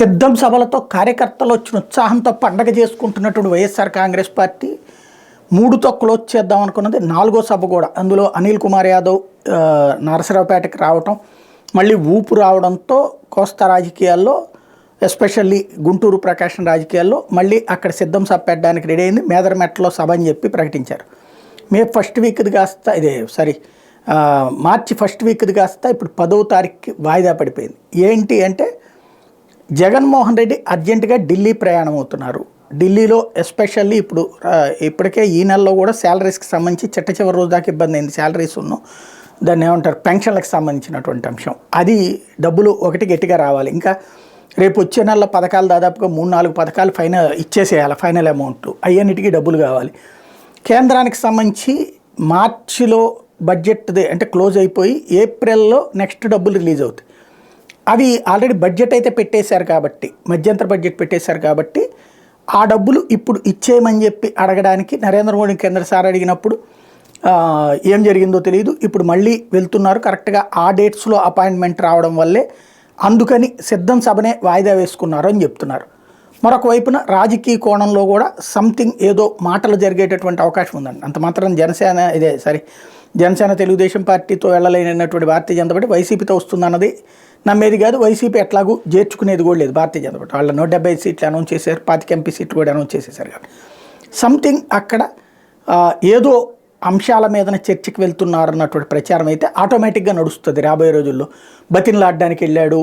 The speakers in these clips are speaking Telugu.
సిద్ధం సభలతో కార్యకర్తలు వచ్చిన ఉత్సాహంతో పండగ చేసుకుంటున్నటువంటి వైఎస్ఆర్ కాంగ్రెస్ పార్టీ 3తో క్లోజ్ చేద్దాం అనుకున్నది 4వ సభ కూడా. అందులో అనిల్ కుమార్ యాదవ్ నరసరావుపేటకి రావటం, మళ్ళీ ఊపు రావడంతో కోస్తా రాజకీయాల్లో ఎస్పెషల్లీ గుంటూరు ప్రకాశం రాజకీయాల్లో మళ్ళీ అక్కడ సిద్ధం సభ పెట్టడానికి రెడీ అయింది. మేదరమెట్టలో సభ అని చెప్పి ప్రకటించారు. మే ఫస్ట్ వీక్ది కాస్త మార్చి ఫస్ట్ వీక్ది కాస్త ఇప్పుడు 10వ తారీఖుకి వాయిదా పడిపోయింది. ఏంటి అంటే జగన్మోహన్ రెడ్డి అర్జెంటుగా ఢిల్లీ ప్రయాణం అవుతున్నారు. ఢిల్లీలో ఎస్పెషల్లీ ఇప్పటికే ఈ నెలలో కూడా శాలరీస్కి సంబంధించి చివరి రోజు దాకా ఇబ్బంది అయింది. శాలరీస్ దాన్ని ఏమంటారు, పెన్షన్లకు సంబంధించినటువంటి అంశం. అది డబ్బులు ఒకటి గట్టిగా రావాలి. ఇంకా రేపు వచ్చే నెలలో పథకాలు దాదాపుగా 3-4 పథకాలు ఇచ్చేసేయాలి. ఫైనల్ అమౌంట్లు అయ్యన్నిటికీ డబ్బులు కావాలి. కేంద్రానికి సంబంధించి మార్చిలో బడ్జెట్ది అంటే క్లోజ్ అయిపోయి ఏప్రిల్లో నెక్స్ట్ డబ్బులు రిలీజ్ అవుతాయి. అవి ఆల్రెడీ బడ్జెట్ అయితే పెట్టేశారు కాబట్టి, మధ్యంతర బడ్జెట్ పెట్టేశారు కాబట్టి ఆ డబ్బులు ఇప్పుడు ఇచ్చేయమని చెప్పి అడగడానికి నరేంద్ర మోడీ కేంద్రసారి అడిగినప్పుడు ఏం జరిగిందో తెలియదు. ఇప్పుడు మళ్ళీ వెళ్తున్నారు. కరెక్ట్గా ఆ డేట్స్లో అపాయింట్మెంట్ రావడం వల్లే అందుకని సిద్ధం సభనే వాయిదా వేసుకున్నారు అని చెప్తున్నారు. మరొక వైపున రాజకీయ కోణంలో కూడా సంథింగ్ ఏదో మాటలు జరిగేటటువంటి అవకాశం ఉందండి. అంత మాత్రం జనసేన తెలుగుదేశం పార్టీతో వెళ్ళలేనటువంటి భారతీయ జనతా పార్టీ వైసీపీతో వస్తుందన్నది నమ్మేది కాదు. వైసీపీ ఎట్లాగూ చేర్చుకునేది కూడా లేదు భారతీయ జనతా పార్టీ. వాళ్ళ 175 సీట్లు అనౌన్స్ చేశారు, 25 ఎంపీ సీట్లు కూడా అనౌన్స్ చేసేసారు. కాబట్టి సంథింగ్ అక్కడ ఏదో అంశాల మీదన చర్చకి వెళ్తున్నారు అన్నటువంటి ప్రచారం అయితే ఆటోమేటిక్గా నడుస్తుంది రాబోయే రోజుల్లో. బతిన్లాడడానికి వెళ్ళాడు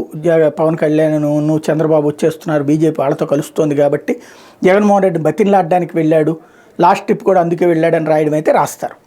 పవన్ కళ్యాణ్, నువ్వు చంద్రబాబు వచ్చేస్తున్నారు, బీజేపీ వాళ్ళతో కలుస్తోంది కాబట్టి జగన్మోహన్ రెడ్డి బతిన్లాడడానికి వెళ్ళాడు, లాస్ట్ ట్రిప్ కూడా అందుకే వెళ్ళాడని రాయడం అయితే రాస్తారు.